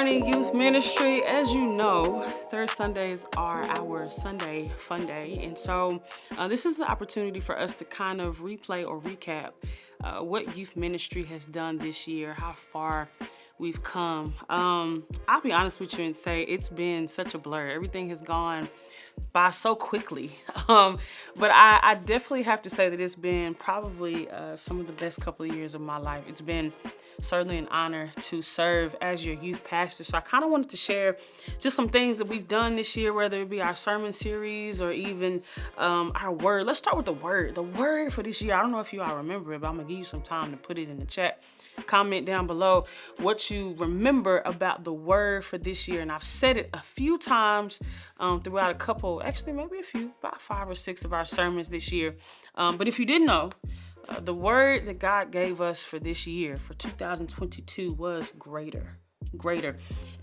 morning, youth ministry. As you know, third Sundays are our Sunday Funday. And so this is the opportunity for us to kind of replay or recap what youth ministry has done this year, how far we've come. I'll be honest with you and say it's been such a blur. Everything has gone by so quickly. But I definitely have to say that it's been probably some of the best couple of years of my life. It's been certainly an honor to serve as your youth pastor. So I kind of wanted to share just some things that we've done this year, whether it be our sermon series or even our word. Let's start with the word. The word for this year, I don't know if you all remember it, but I'm gonna give you some time to put it in the chat. Comment down below what you remember about the word for this year. And I've said it a few times throughout a couple, actually maybe a few, about 5 or 6 of our sermons this year. But if you didn't know, the word that God gave us for this year, for 2022, was greater.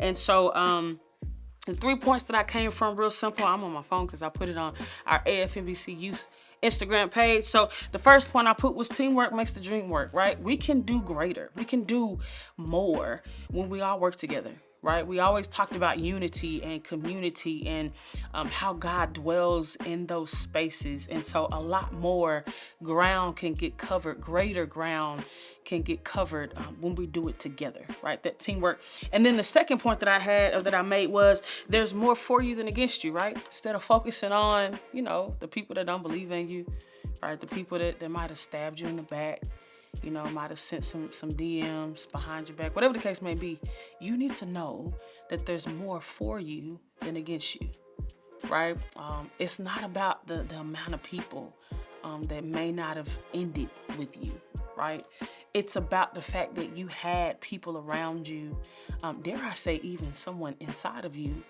And so the 3 points that I came from, real simple. I'm on my phone because I put it on our AFNBC Youth Instagram page. So the first point I put was teamwork makes the dream work, right? We can do greater. We can do more when we all work together, right? We always talked about unity and community and how God dwells in those spaces. And so a lot more ground can get covered, greater ground can get covered when we do it together, right? That teamwork. And then the second point that I had, or that I made, was there's more for you than against you, right? Instead of focusing on, the people that don't believe in you, right? The people that might have stabbed you in the back, might have sent some DMs behind your back, whatever the case may be, you need to know that there's more for you than against you, right? It's not about the amount of people that may not have ended with you, right? It's about the fact that you had people around you, dare I say even someone inside of you,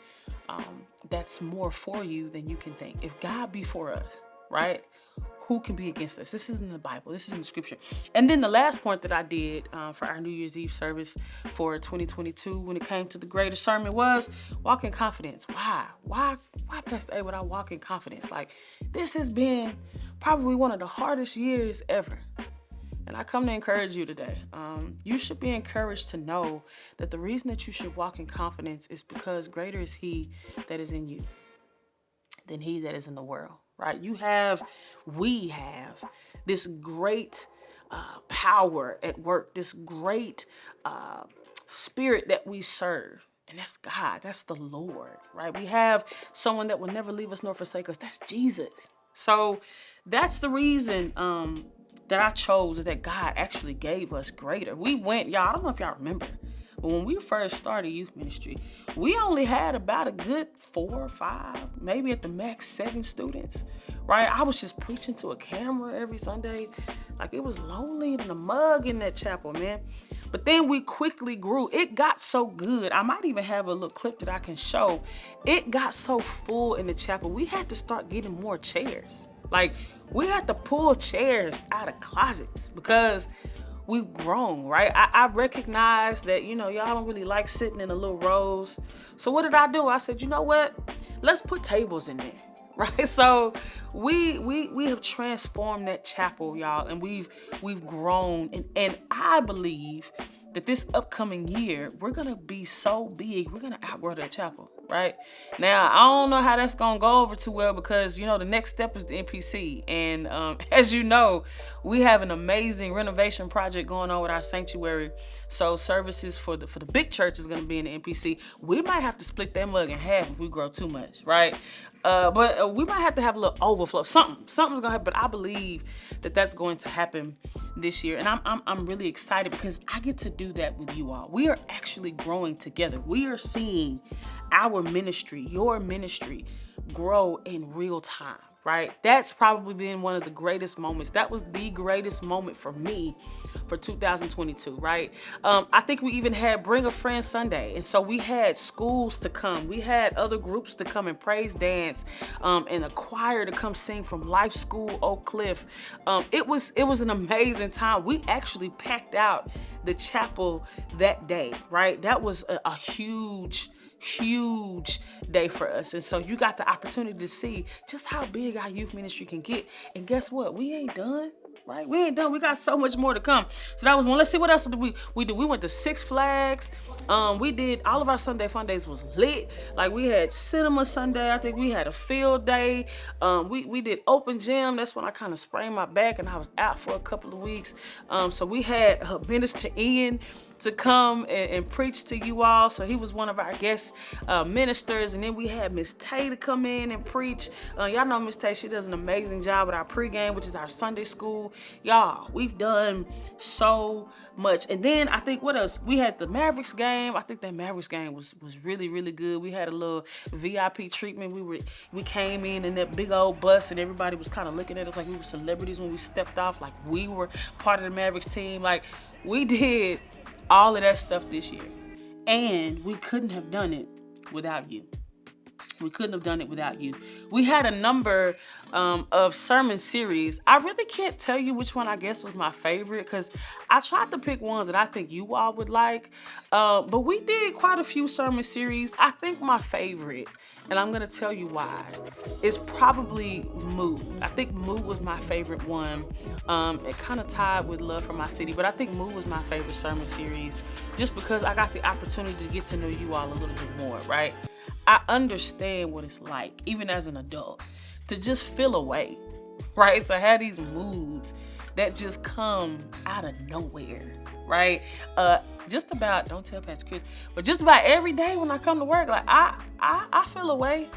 that's more for you than you can think. If God be for us, right? Who can be against us? This is in the Bible. This is in the scripture. And then the last point that I did for our New Year's Eve service for 2022 when it came to the greater sermon was walk in confidence. Why, Pastor A, would I walk in confidence? Like, this has been probably one of the hardest years ever. And I come to encourage you today. You should be encouraged to know that the reason that you should walk in confidence is because greater is He that is in you than he that is in the world, right? We have this great power at work, this great spirit that we serve. And that's God, that's the Lord, right? We have someone that will never leave us nor forsake us. That's Jesus. So that's the reason that I chose, that God actually gave us greater. We went, y'all, I don't know if y'all remember, but when we first started youth ministry, we only had about a good 4 or 5, maybe at the max 7 students, right? I was just preaching to a camera every Sunday. Like, it was lonely and a mug in that chapel, man. But then we quickly grew. It got so good. I might even have a little clip that I can show. It got so full in the chapel. We had to start getting more chairs. Like, we had to pull chairs out of closets because we've grown, right? I recognize that, y'all don't really like sitting in the little rows. So what did I do? I said, you know what? Let's put tables in there, right? So we have transformed that chapel, y'all, and we've grown. And I believe that this upcoming year, we're going to be so big, we're going to outgrow that chapel, right? Now, I don't know how that's going to go over too well because, the next step is the NPC. And as you know, we have an amazing renovation project going on with our sanctuary. So services for the big church is going to be in the NPC. We might have to split that mug in half if we grow too much, right? But we might have to have a little overflow. Something's going to happen. But I believe that that's going to happen this year. And I'm really excited because I get to do that with you all. We are actually growing together. We are seeing our ministry, your ministry, grow in real time, right? That's probably been one of the greatest moments. That was the greatest moment for me for 2022, right? I think we even had Bring a Friend Sunday. And so we had schools to come. We had other groups to come and praise dance, and a choir to come sing from Life School Oak Cliff. It was an amazing time. We actually packed out the chapel that day, right? That was a huge day for us. And so you got the opportunity to see just how big our youth ministry can get. And guess what? We ain't done. right? We ain't done. We got so much more to come. So that was one. Let's see what else did we do. We went to Six Flags. We did all of our Sunday fun days was lit. Like we had cinema Sunday. I think we had a field day. We did open gym. That's when I kind of sprained my back and I was out for a couple of weeks. So we had Minister Ian to come and preach to you all. So he was one of our guest ministers. And then we had Miss Tay to come in and preach. Y'all know Miss Tay, she does an amazing job with our pregame, which is our Sunday school. Y'all, we've done so much. And then I think what else? We had the Mavericks game. I think that Mavericks game was really, really good. We had a little VIP treatment. We came in that big old bus and everybody was kind of looking at us like we were celebrities when we stepped off, like we were part of the Mavericks team. Like we did all of that stuff this year. And we couldn't have done it without you. We couldn't have done it without you. We had a number of sermon series. I really can't tell you which one I guess was my favorite because I tried to pick ones that I think you all would like. But we did quite a few sermon series. I think my favorite, and I'm going to tell you why, is probably Moo. I think Moo was my favorite one. It kind of tied with Love for My City, but I think Moo was my favorite sermon series just because I got the opportunity to get to know you all a little bit more, right? I understand what it's like, even as an adult, to just feel away, right? To have these moods that just come out of nowhere, right? Just about, don't tell Pastor Chris, but just about every day when I come to work, like I feel away,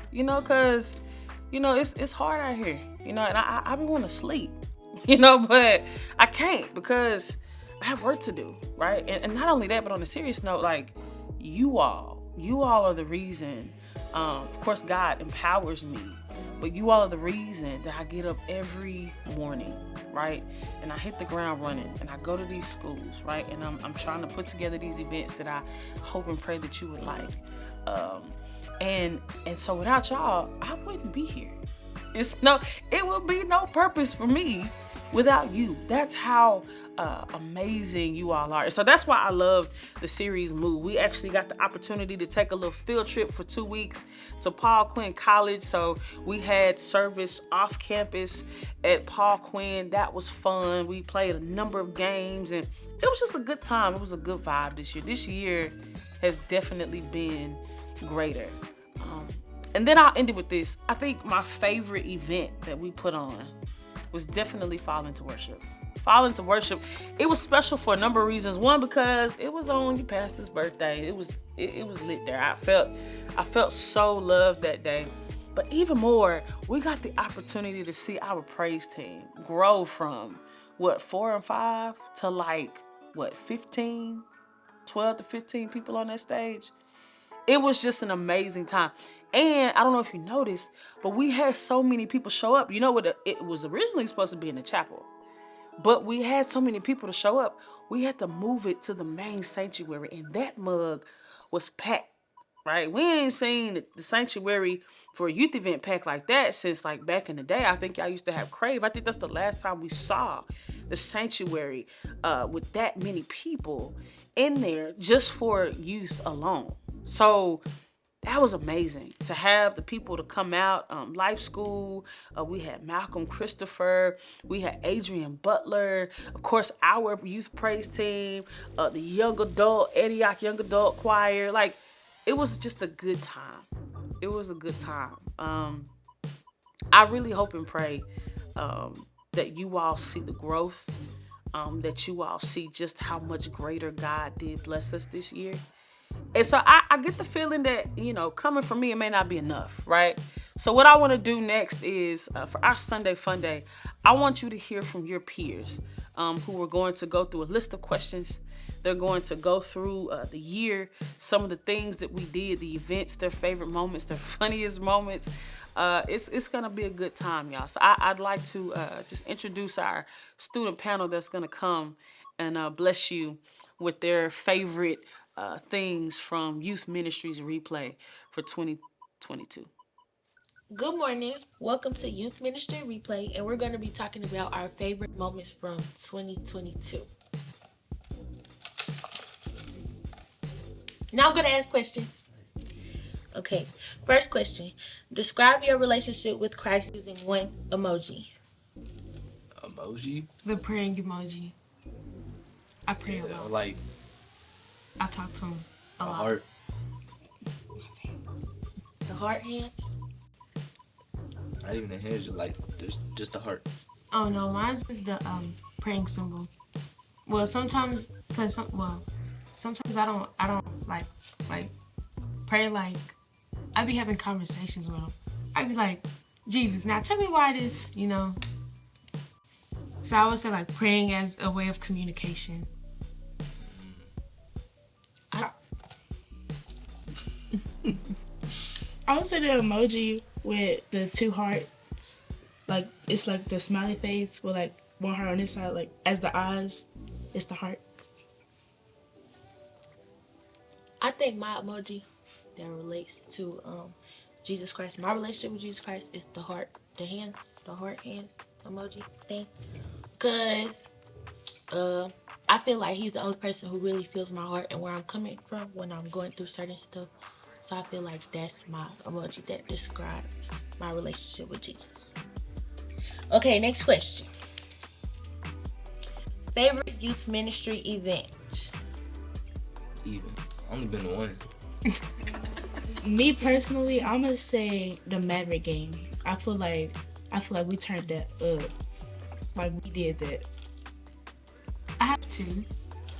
cause, it's hard out here, and I be wanting to sleep, but I can't because I have work to do, right? And not only that, but on a serious note, like you all are the reason. Of course, God empowers me, but you all are the reason that I get up every morning, right? And I hit the ground running, and I go to these schools, right? And I'm trying to put together these events that I hope and pray that you would like. And so without y'all, I wouldn't be here. It would be no purpose for me without you. That's how amazing you all are. So that's why I loved the series Move. We actually got the opportunity to take a little field trip for 2 weeks to Paul Quinn College. So we had service off campus at Paul Quinn. That was fun. We played a number of games and it was just a good time. It was a good vibe this year. This year has definitely been greater. And then I'll end it with this. I think my favorite event that we put on was definitely Fall Into Worship. Fall Into Worship, it was special for a number of reasons. One, because it was on your pastor's birthday. It was lit there. I felt so loved that day. But even more, we got the opportunity to see our praise team grow from 4 and 5 to 15, 12 to 15 people on that stage. It was just an amazing time. And I don't know if you noticed, but we had so many people show up. You know what? It was originally supposed to be in the chapel, but we had so many people to show up. We had to move it to the main sanctuary, and that mug was packed, right? We ain't seen the sanctuary for a youth event packed like that since back in the day. I think y'all used to have Crave. I think that's the last time we saw the sanctuary with that many people in there just for youth alone. So that was amazing to have the people to come out. Life School, we had Malcolm Christopher, we had Adrian Butler, of course, our youth praise team, the young adult, Antioch Young Adult Choir. It was just a good time. It was a good time. I really hope and pray that you all see the growth, that you all see just how much greater God did bless us this year. And so I get the feeling that, coming from me, it may not be enough, right? So what I want to do next is, for our Sunday Fun Day, I want you to hear from your peers who are going to go through a list of questions. They're going to go through the year, some of the things that we did, the events, their favorite moments, their funniest moments. It's going to be a good time, y'all. So I'd like to just introduce our student panel that's going to come and bless you with their favorite things from Youth Ministries Replay for 2022. Good morning. Welcome to Youth Ministry Replay, and we're going to be talking about our favorite moments from 2022. Now I'm going to ask questions. Okay, first question. Describe your relationship with Christ using one emoji. emoji. The praying emoji. I pray a lot. Like I talk to him a a lot. heart. The heart hands. Not even a hand, just a heart. Oh no, mine's is the praying symbol. Well, sometimes, sometimes I don't like pray like I be having conversations with him. I be like, Jesus, now tell me why this, you know. So I would say like praying as a way of communication. I would say the emoji with the two hearts. Like, it's like the smiley face with like one heart on this side, like as the eyes, it's the heart. I think my emoji that relates to Jesus Christ. My relationship with Jesus Christ is the heart, the hands, the heart hand emoji thing. Cause I feel like he's the only person who really feels my heart and where I'm coming from when I'm going through certain stuff. So I feel like that's my emoji that describes my relationship with Jesus. Okay, next question. Favorite youth ministry event? Even only been one. Me personally, I'm gonna say the Maverick game. I feel like we turned that up. Like we did that. I have two.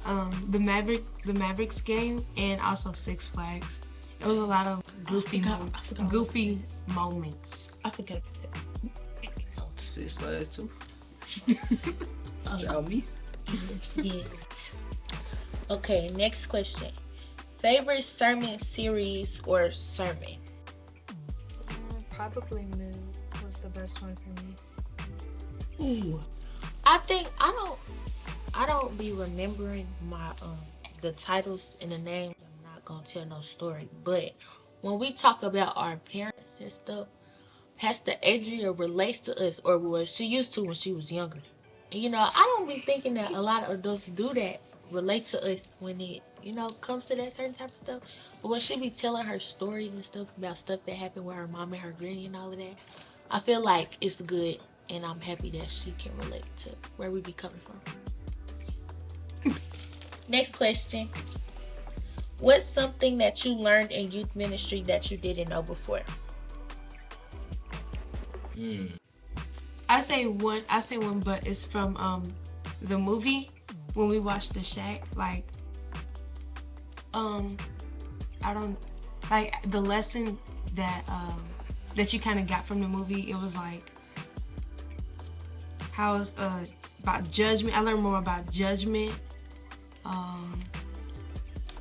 The Mavericks game and also Six Flags. It was a lot of goofy moments. I forgot about that. I went to 6 Flags too. Shout me. Yeah. Okay, next question. Favorite sermon series or sermon? Probably Mood was the best one for me. Ooh. I think I don't be remembering my the titles and the names. I'm not gonna tell no story. But when we talk about our parents and stuff, Pastor Adria relates to us, or what she used to when she was younger. And, you know, I don't be thinking that a lot of adults do that, relate to us when it, you know, comes to that certain type of stuff. But when she be telling her stories and stuff about stuff that happened with her mom and her granny and all of that, I feel like it's good, and I'm happy that she can relate to where we be coming from. Next question. What's something that you learned in youth ministry that you didn't know before? I say one, but it's from the movie when we watched The Shack. Like, I don't like the lesson that you kind of got from the movie. It was like how it's about judgment. I learned more about judgment,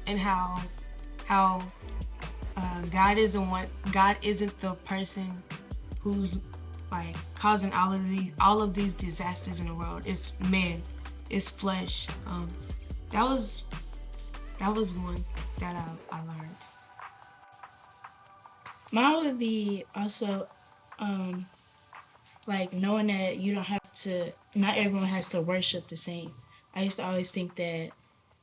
and how God isn't the person who's like causing all of these disasters in the world. It's man, it's flesh. That was one that I learned. Mine would be also like knowing that you don't have to, not everyone has to worship the same. I used to always think that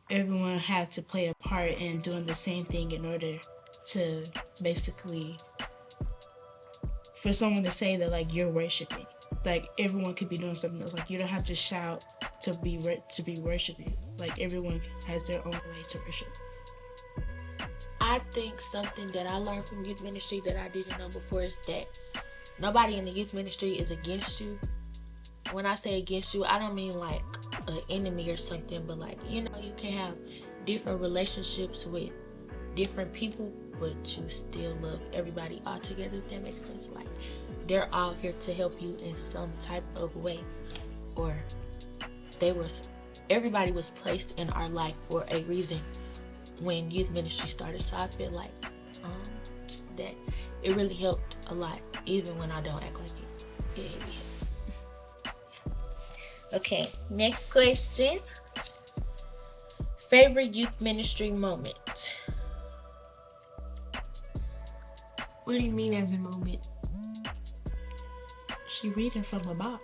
everyone had to play a part in doing the same thing in order to basically, for someone to say that like you're worshiping. Like everyone could be doing something else. Like you don't have to shout to be worshiping. Like everyone has their own way to worship. I think something that I learned from youth ministry that I didn't know before is that nobody in the youth ministry is against you. When I say against you, I don't mean like an enemy or something, but like, you know, you can have different relationships with different people, but you still love everybody all together, if that makes sense. Like, they're all here to help you in some type of way, or everybody was placed in our life for a reason when youth ministry started. So I feel like that it really helped a lot, even when I don't act like it. Yeah. Okay, next question. Favorite youth ministry moment? What do you mean as a moment? She reading from a box.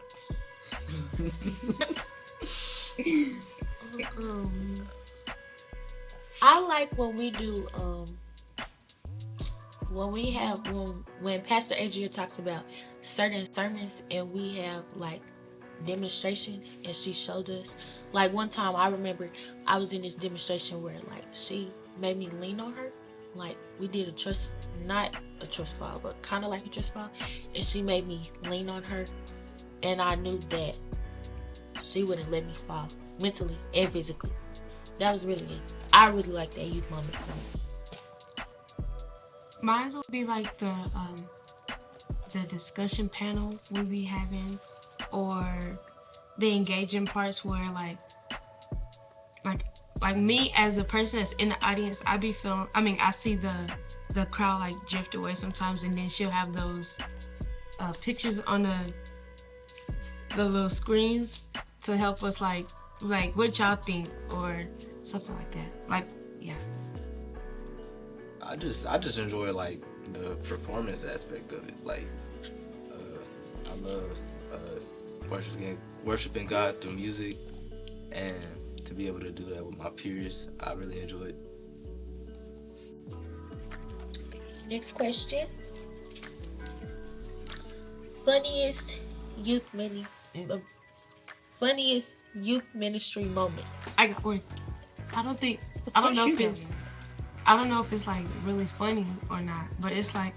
I like when we do when Pastor Adria talks about certain sermons and we have like demonstrations and she showed us. Like one time I remember I was in this demonstration where like she made me lean on her. Like we did a trust, not a trust fall, but kind of like a trust fall, and she made me lean on her, and I knew that she wouldn't let me fall mentally and physically. That was really it. I really like that youth moment for me. Mine would be like the discussion panel we be having, or the engaging parts where like like me as a person that's in the audience, I be feeling. I mean, I see the crowd like drift away sometimes, and then she'll have those pictures on the little screens to help us like what y'all think or something like that. Like, yeah. I just enjoy like the performance aspect of it. Like, I love worshiping God through music, and to be able to do that with my peers, I really enjoy it. Next question. Funniest youth mini, funniest youth ministry moment. I got one. I don't know if it's like really funny or not, but it's like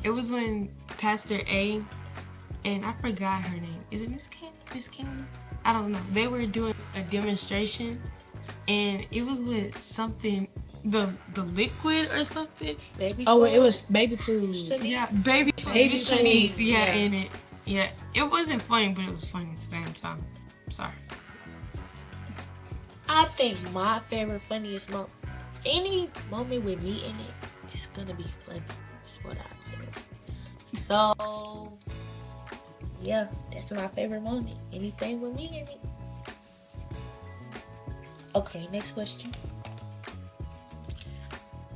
it was when Pastor A, and I forgot her name. Is it Miss King? I don't know. They were doing a demonstration, and it was with something, the liquid or something. Baby Oh, food. it was baby food. Shanice. Yeah, baby food. Baby Miss food. Shanice, yeah, Yeah. in it. Yeah, it wasn't funny, but it was funny at the same time. I'm sorry. I think my favorite funniest moment, any moment with me in it, is gonna be funny. That's what I feel. So, yeah, that's my favorite moment. Anything with me in it. Okay, next question.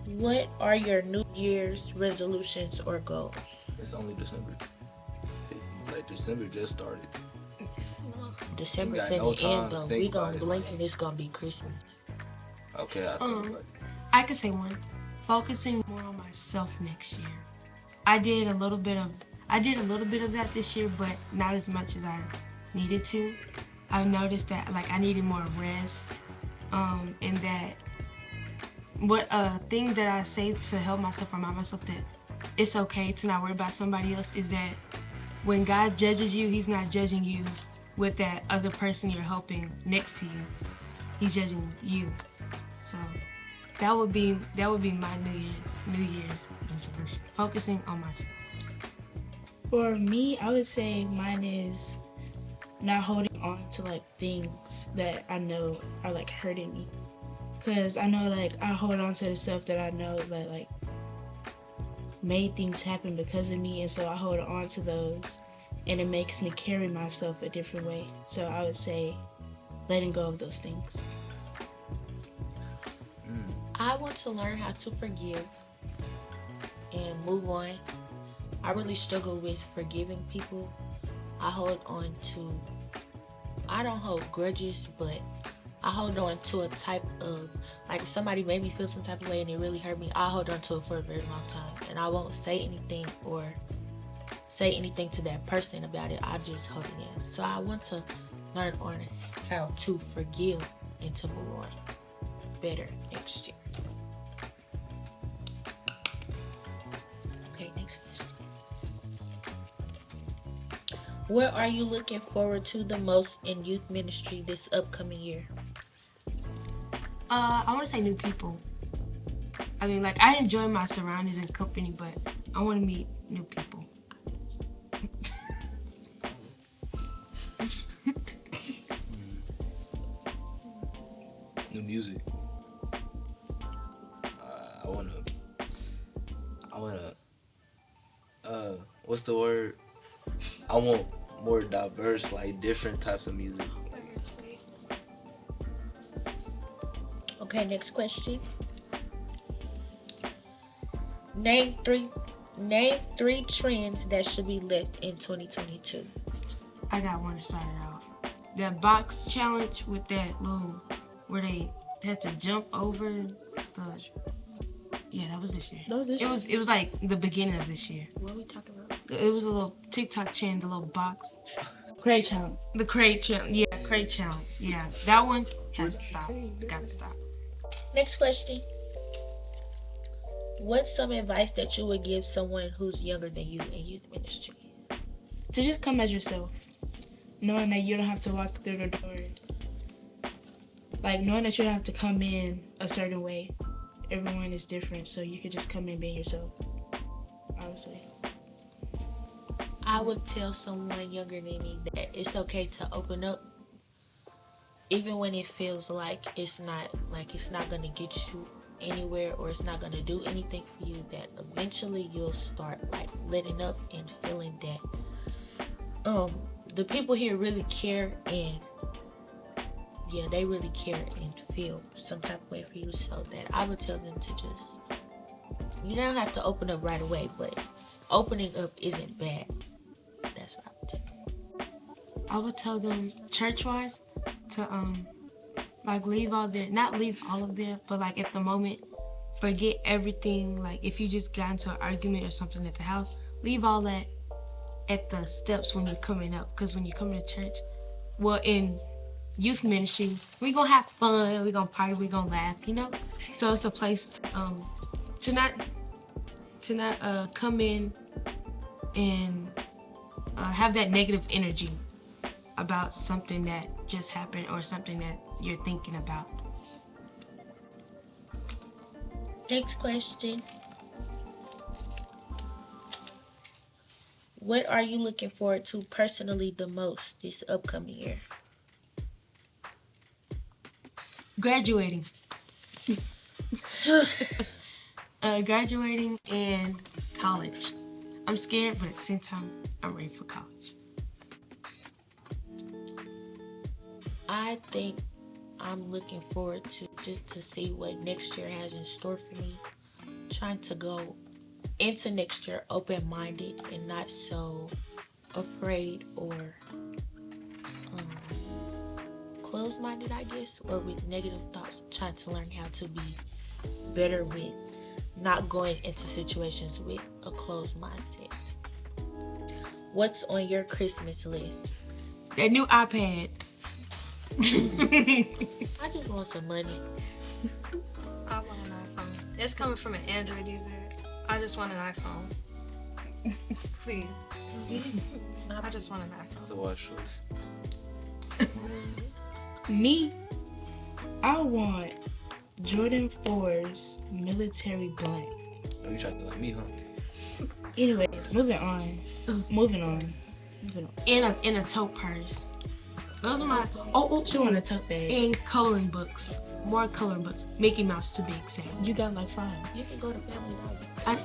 What are your New Year's resolutions or goals? It's only December. Like December just started. December You got finna no time end to though. think We gonna about it. blink and it's gonna be Christmas. Okay, I think like I could say one. Focusing more on myself next year. I did a little bit of that this year, but not as much as I needed to. I noticed that like I needed more rest, and that what a thing that I say to help myself remind myself that it's okay to not worry about somebody else is that when God judges you, He's not judging you with that other person you're helping next to you. He's judging you. So that would be my New Year's resolution. Focusing on myself. For me, I would say mine is not holding on to like things that I know are like hurting me. Cause I know like I hold on to the stuff that I know that like made things happen because of me, and so I hold on to those, and it makes me carry myself a different way. So I would say letting go of those things. I want to learn how to forgive and move on. I really struggle with forgiving people. I don't hold grudges, but I hold on to a type of, like if somebody made me feel some type of way and it really hurt me, I hold on to it for a very long time. And I won't say anything to that person about it. I just hold it in. So I want to learn on how to forgive and to move on better next year. Okay, next question. What are you looking forward to the most in youth ministry this upcoming year? I want to say new people. I mean, like I enjoy my surroundings and company, but I want to meet new people. new music. I wanna. What's the word? I want more diverse, like different types of music. Okay, next question. Name three trends that should be left in 2022. I got one to start it out. That box challenge with that little, where they had to jump over the. Yeah, that was this year. It was like the beginning of this year. What are we talking about? It was a little TikTok trend, the little box. Crate challenge. The crate challenge. Yeah, crate challenge. Yeah, that one has to stop. Gotta stop. Next question. What's some advice that you would give someone who's younger than you in youth ministry? To just come as yourself, knowing that you don't have to walk through the door. Like knowing that you don't have to come in a certain way. Everyone is different, so you could just come in being yourself. Obviously. I would tell someone younger than me that it's okay to open up, even when it feels like it's not gonna get you anywhere or it's not gonna do anything for you. That eventually you'll start like letting up and feeling that the people here really care, and yeah, they really care and feel some type of way for you. So that I would tell them to just, you don't have to open up right away, but opening up isn't bad. That's what I would tell them. I would tell them church-wise to like leave all their, not leave all of their, but like at the moment, forget everything. Like if you just got into an argument or something at the house, leave all that at the steps when you're coming up. Because when you come to church, well, in youth ministry, we gonna have fun, we gonna party, we gonna laugh, you know. So it's a place to not come in and have that negative energy about something that just happened or something that you're thinking about. Next question. What are you looking forward to personally the most this upcoming year? Graduating. Graduating in college. I'm scared, but at the same time, I'm ready for college. I think I'm looking forward to just to see what next year has in store for me. Trying to go into next year open-minded and not so afraid or closed-minded, I guess, or with negative thoughts. Trying to learn how to be better with not going into situations with a closed mindset. What's on your Christmas list? That new iPad. I just want some money. I want an iPhone. It's coming from an Android user. I just want an iPhone. Please. I just want an iPhone. It's a wise choice. Me, I want Jordan 4's military black. Oh, you trying to like me, huh? Anyways, moving on. In a tote purse. Those are my She want a tote bag. and coloring books. More coloring books. Mickey Mouse to be exact. You got like 5. You can go to Family Dollar.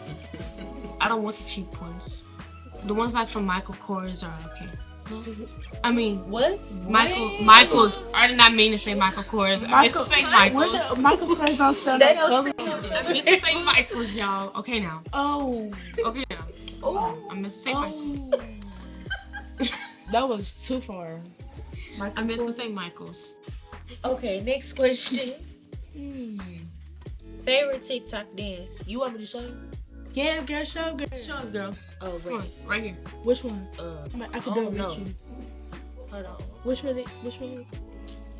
I don't want the cheap ones. The ones like from Michael Kors are okay. I mean, What? Michael's. I did not mean to say Michael Kors. I meant to say Michael's. Michael Kors don't sell They that don't color. I meant to say Michael's, y'all. Okay now. Oh, Okay now. I meant to say Michael's. that was too far. I meant to say Michael's. Okay, next question. Favorite TikTok dance? You want me to show you? Yeah, girl, show girl. Show us, girl. Oh, Come on, wait. right here. Which one? I could do it no. with you. Hold on. Which one?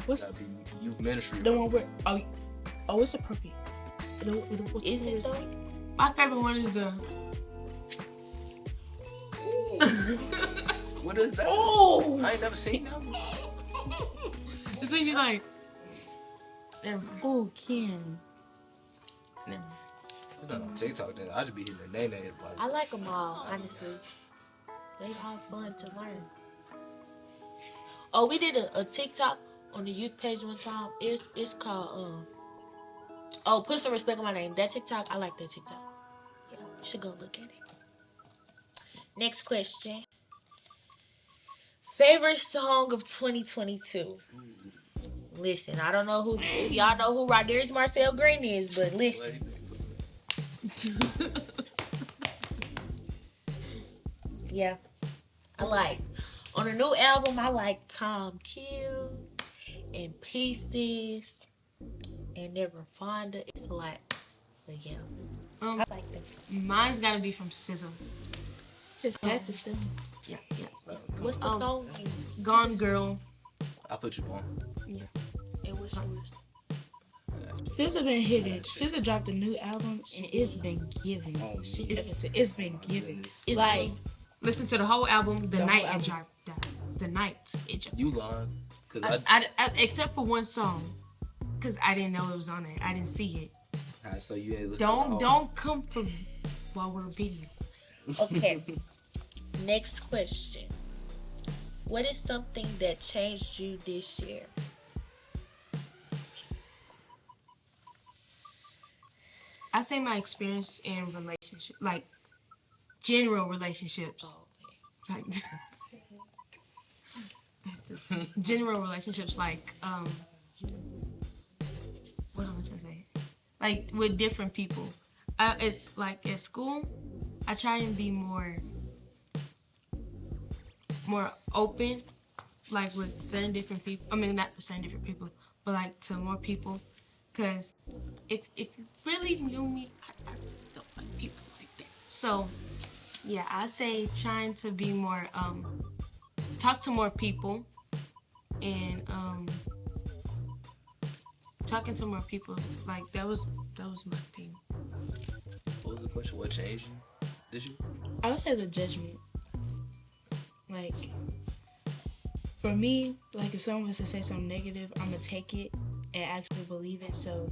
What's Gotta be youth ministry. the one where? Oh, it's appropriate. Is it though? My favorite one is the. What is that? Oh, I ain't never seen that one. It's when you like. Never mind. oh, Ken. Never mind. It's not on TikTok. Then I just be hitting the name. I like them all, honestly. They all fun to learn. Oh, we did a TikTok on the youth page one time. It's called put some respect on my name. That TikTok, I like that TikTok. Yeah, you should go look at it. Next question. Favorite song of 2022. Listen, I don't know if y'all know who Rodarius Marcel Green is, but listen. Yeah, I like. On the new album, I like Tom Kills and Pieces and Never Fonda. It's a lot, but yeah, I like them. Mine's gotta be from SZA. Just had to still. Yeah. What's the song? Gone Girl. I put you on. Yeah. And what's yours? SZA been hitting. SZA dropped a new album and it's been giving. Oh, It's been giving. It's Like Listen to the whole album the The night whole it album. dropped. The night it dropped. you lying? Cause Except for one song, cause I didn't know it was on there. I didn't see it. so you ain't listen. to the whole- Don't come for me while we're video. Okay. Next question. What is something that changed you this year? I say my experience in relationship, like general relationships, Oh, like general relationships, like what am I trying to say? Like with different people. It's like at school, I try and be more open, like with certain different people. I mean, not with certain different people, but like to more people. Cause if you really knew me, I don't like people like that. So yeah, I say trying to be more talk to more people and talking to more people. Like that was my thing. What was the question? What changed you? Did you? I would say the judgment. Like for me, like if someone was to say something negative, I'm gonna take it and actually believe it. So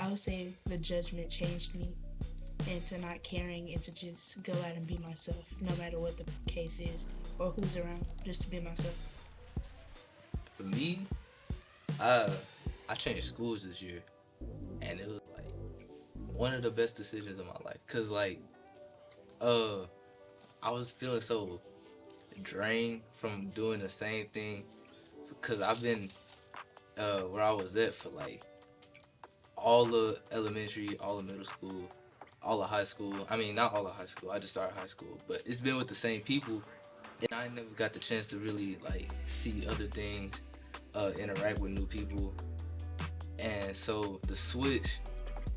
I would say the judgment changed me into not caring and to just go out and be myself, no matter what the case is or who's around, just to be myself. For me, I changed schools this year, and it was like one of the best decisions of my life. Cause like, I was feeling so drained from doing the same thing. Cause I've been where I was at for like all the elementary, all the middle school, all of high school. I mean, not all of high school. I just started high school, but it's been with the same people, and I never got the chance to really like see other things, interact with new people, and so the switch,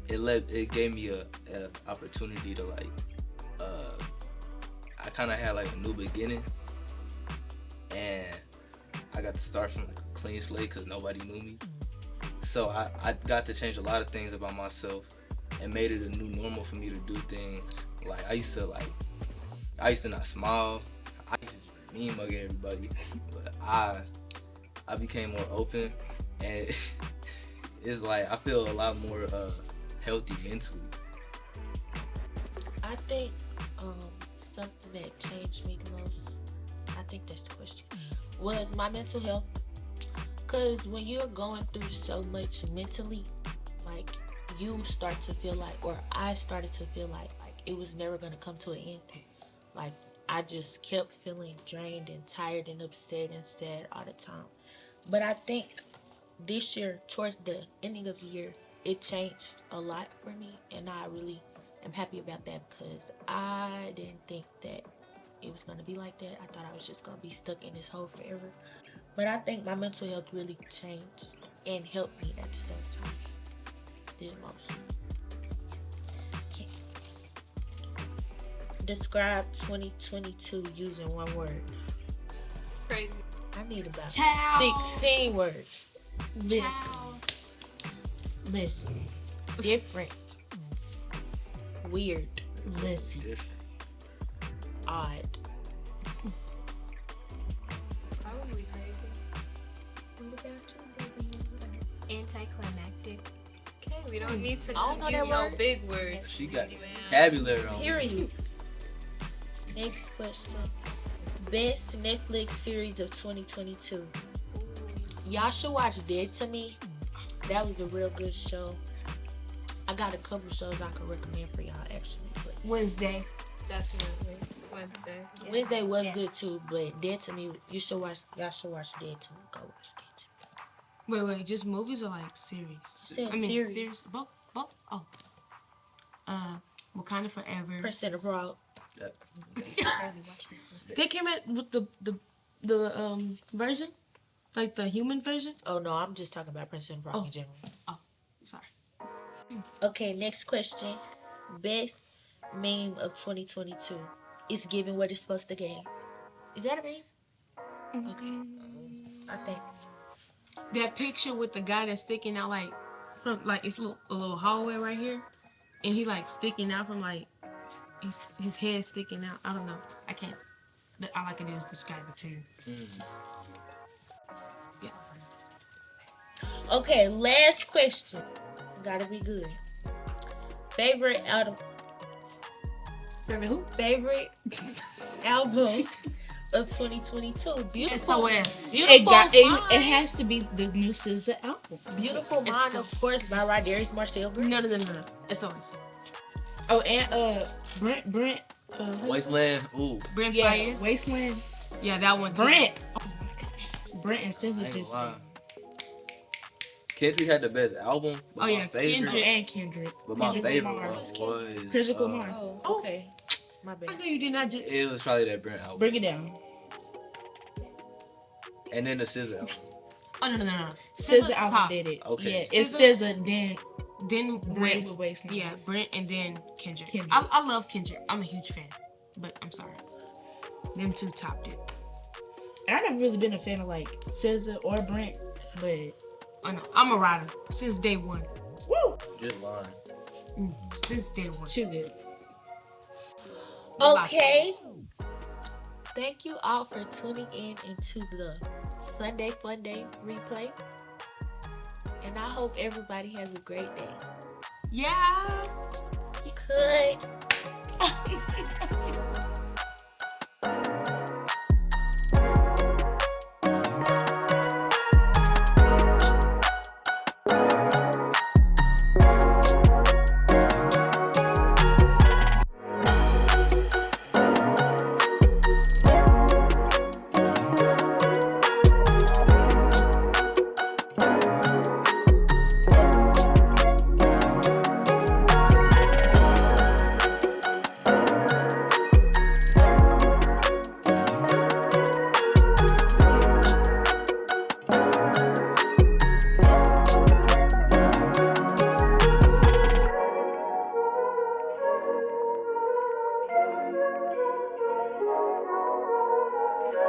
it gave me a opportunity to like, I kind of had like a new beginning, and I got to start from like a clean slate because nobody knew me. So I got to change a lot of things about myself and made it a new normal for me to do things. Like I used to not smile. I used to just mean mug everybody, but I became more open, and it's like I feel a lot more healthy mentally. I think something that changed me the most, I think that's the question, was my mental health. Because when you're going through so much mentally, like you start to feel like, or I started to feel like it was never going to come to an end. Like I just kept feeling drained and tired and upset and sad all the time. But I think this year, towards the ending of the year, it changed a lot for me, and I really am happy about that because I didn't think that it was going to be like that. I thought I was just going to be stuck in this hole forever. But I think my mental health really changed and helped me at the same time. The most. Okay. Describe 2022 using one word. Crazy. I need about Ciao. 16 words. Listen, Different. Weird. listen. Odd. Probably crazy. What about you? Anticlimactic. Okay, we don't need to I don't know use that no word. big words. She got Anyway, vocabulary on. Period. Next question. Best Netflix series of 2022. Y'all should watch Dead to Me. That was a real good show. I got a couple shows I could recommend for y'all actually. But Wednesday. Definitely. Wednesday. Wednesday was good too, but Dead to Me, y'all should watch Dead to Me. Go watch Dead to Me. Wait, just movies or like series? Said I mean, series. series. Both. Oh. Wakanda Forever. Percent of Frog. They came out with the version, like the human version. Oh no, I'm just talking about Percent of Frog in general. Oh, sorry. Okay, next question. Best meme of 2022. It's giving what it's supposed to give. Is that a meme? Okay. I think. That picture with the guy that's sticking out like from like it's a little hallway right here, and he like sticking out from like his head sticking out. I don't know. I can't. All I can do is describe it to you. Yeah. Okay, last question. Gotta be good. Favorite album. Favorite who? Favorite album of 2022. Beautiful. SOS. Beautiful It has to be the new SZA album. Beautiful Mind, of course, by Rodarius Marcel. No. SOS. Oh, and Brent. Wasteland. Ooh. Brent Yeah, Fires. Wasteland. Yeah, that one too. Brent. Oh my goodness. Brent and I SZA ain't just. gonna lie. Kendrick had the best album. But Oh, my yeah, favorite, Kendrick. And Kendrick. But my Kendrick favorite Lamar. one was. Kendrick Lamar. Oh, okay. My I bad. know you did not just. It was probably that Brent album. Break it down. And then the SZA album. Oh no. SZA album top. did it. Okay. Yeah, it's SZA, SZA, then Then Brent with Wasteland. Yeah, Brent and then Kendrick. Kendrick. I love Kendrick. I'm a huge fan, but I'm sorry. Them two topped it. And I've never really been a fan of like SZA or Brent, but Oh no, I'm a rider since day one. woo, Just lying. Since day one. too good. Okay. Thank you all for tuning in into the Sunday Funday replay. And I hope everybody has a great day. Yeah. Good.